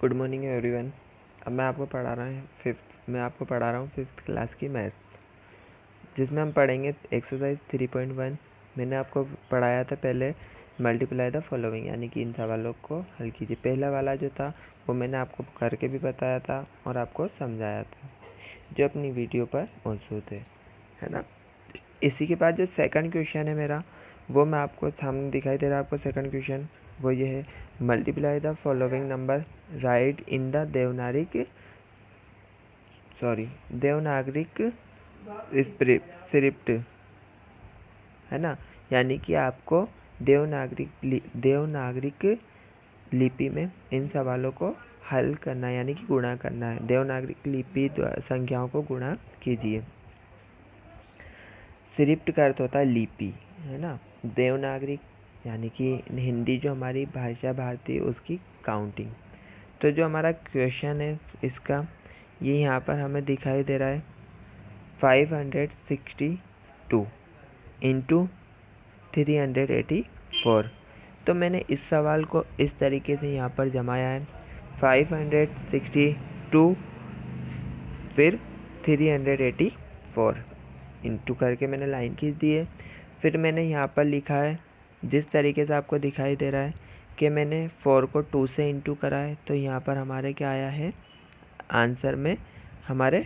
Good morning everyone. अब मैं आपको पढ़ा रहा हूँ फिफ्थ क्लास की मैथ्स, जिसमें हम पढ़ेंगे एक्सरसाइज 3.1। मैंने आपको पढ़ाया था पहले मल्टीप्लाई द फॉलोइंग, यानी कि इन सवालों को हल कीजिए। पहला वाला जो था वो मैंने आपको करके भी बताया था और आपको समझाया था, जो अपनी वीडियो पर मौजूद है ना। इसी के बाद जो सेकंड क्वेश्चन है मेरा, वो मैं आपको सामने दिखाई दे रहा है। आपको सेकंड क्वेश्चन वो ये है, multiply the following number, write in the Devanagari script, है ना। यानी कि आपको देवनागरिक लिपि में इन सवालों को हल करना है, यानी कि गुणा करना है। देवनागरिक लिपि संख्याओं को गुणा कीजिए। स्क्रिप्ट का अर्थ होता है लिपि, है ना। देवनागरिक यानी कि हिंदी जो हमारी भाषा भारतीय, उसकी काउंटिंग। तो जो हमारा क्वेश्चन है इसका, ये यहाँ पर हमें दिखाई दे रहा है 562 इंटू 384। तो मैंने इस सवाल को इस तरीके से यहाँ पर जमाया है, 562 फिर 384 इंटू करके मैंने लाइन खींच दी है। फिर मैंने यहाँ पर लिखा है जिस तरीके से आपको दिखाई दे रहा है कि मैंने 4 को 2 से इंटू करा है। तो यहाँ पर हमारे क्या आया है आंसर में, हमारे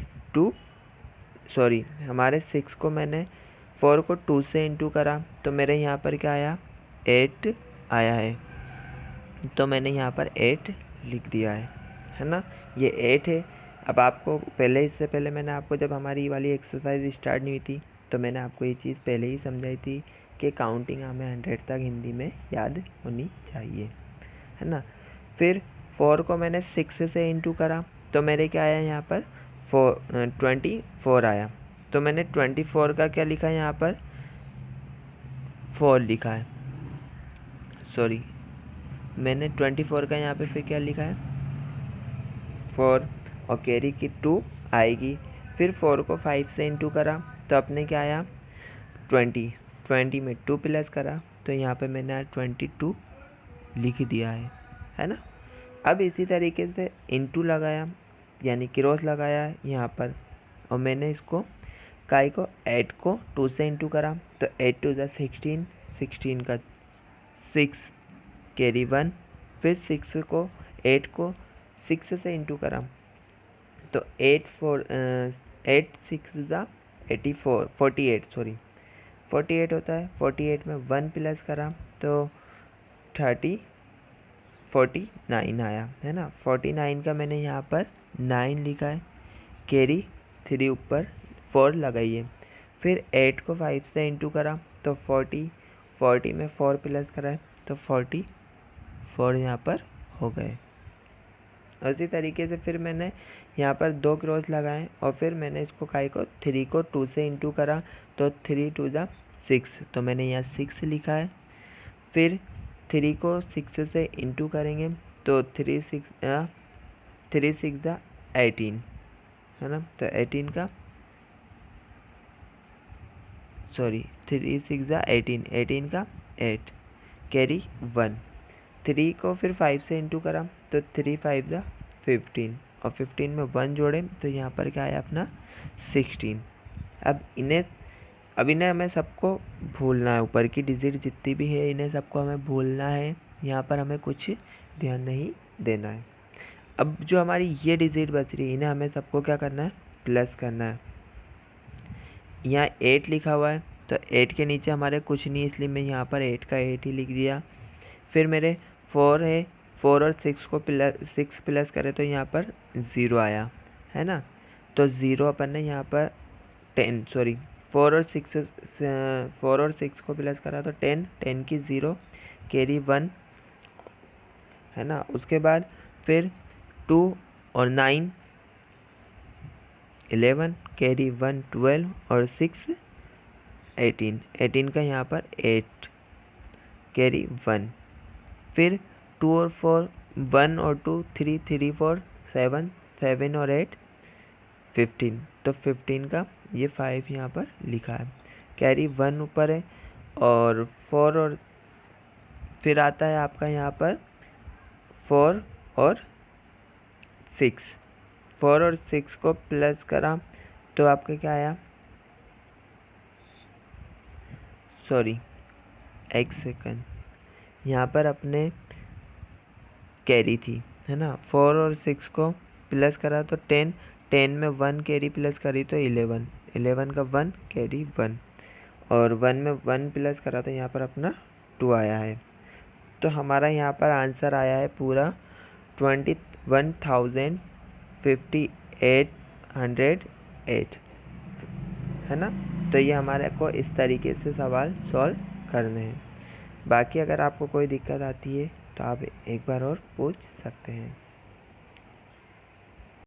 6 को मैंने 4 को 2 से इंटू करा तो मेरे यहाँ पर क्या आया, 8 आया है। तो मैंने यहाँ पर 8 लिख दिया है ना। ये 8 है। अब आपको इससे पहले मैंने आपको, जब हमारी वाली एक्सरसाइज स्टार्ट नहीं हुई थी, तो मैंने आपको ये चीज़ पहले ही समझाई थी कि काउंटिंग हमें 100 तक हिंदी में याद होनी चाहिए, है ना। फिर 4 को मैंने 6 से इंटू करा तो मेरे क्या आया यहाँ पर 24 आया। तो मैंने 24 का क्या लिखा है यहाँ पर, 4 लिखा है। मैंने 24 का यहाँ पे फिर क्या लिखा है, 4, और कैरी की 2 आएगी। फिर 4 को 5 से इंटू करा तो अपने क्या आया 20 में 2 प्लस करा तो यहाँ पे मैंने 22 लिख दिया है ना। अब इसी तरीके से इंटू लगाया, यानी क्रॉस लगाया यहाँ पर, और मैंने इसको 8 को 2 से इंटू करा तो 8 2 ज़ा 16, 16 का 6 कैरी 1। फिर 8 को 6 से इंटू करा तो 8 6 ज़ा 48 होता है। 48 में 1 प्लस करा तो 49 आया, है ना। 49 का मैंने यहाँ पर 9 लिखा है, कैरी 3 ऊपर 4 लगाइए। फिर 8 को 5 से इंटू करा तो 40 में 4 प्लस करा है तो 44 यहाँ पर हो गए। उसी तरीके से फिर मैंने यहाँ पर 2 क्रॉस लगाए और फिर मैंने इसको 3 को 2 से इंटू करा तो 3 2 ज़ा 6, तो मैंने यहाँ 6 लिखा है। फिर 3 को 6 से इंटू करेंगे तो 3 6 ज़ा 18, है ना। तो 3 6 ज़ा 18 का 8 कैरी 1। 3 को फिर 5 से इंटू करा तो 3 5 ज़ा 15, और 15 में 1 जोड़े तो यहाँ पर क्या आया अपना 16। अब इन्हें हमें सबको भूलना है, ऊपर की डिजिट जितनी भी है इन्हें सबको हमें भूलना है, यहाँ पर हमें कुछ ध्यान नहीं देना है। अब जो हमारी ये डिजिट बच रही है इन्हें हमें सबको क्या करना है, प्लस करना है। यहाँ 8 लिखा हुआ है तो 8 के नीचे हमारे कुछ नहीं, इसलिए मैं यहाँ पर 8 का 8 ही लिख दिया। फिर मेरे 4 है, 4 और 6 को 6 प्लस करें तो यहाँ पर 0 आया, है ना। तो 0 अपन ने यहाँ पर 4 और 6 को प्लस करा तो 10 की 0 कैरी 1, है ना। उसके बाद फिर 2 और 9 11 कैरी 1 12 और 6 18 का यहाँ पर 8 कैरी 1। फिर 2 और 4 1 और 2 3 3 4 7 और 8 15, तो 15 का ये 5 यहाँ पर लिखा है, कैरी 1 ऊपर है और 4, और फिर आता है आपका यहाँ पर 4 और 6, 4 और 6 को प्लस करा तो आपका क्या आया, सॉरी एक सेकंड, यहाँ पर अपने कैरी थी, है ना। 4 और 6 को प्लस करा तो 10, 10 में 1 कैरी प्लस करी तो 11, 11 का 1 कैरी 1, और 1 में 1 प्लस करा तो यहाँ पर अपना 2 आया है। तो हमारा यहाँ पर आंसर आया है पूरा 21,58 है ना। तो ये हमारे को इस तरीके से सवाल सॉल्व करने हैं। बाकी अगर आपको कोई दिक्कत आती है तो आप एक बार और पूछ सकते हैं।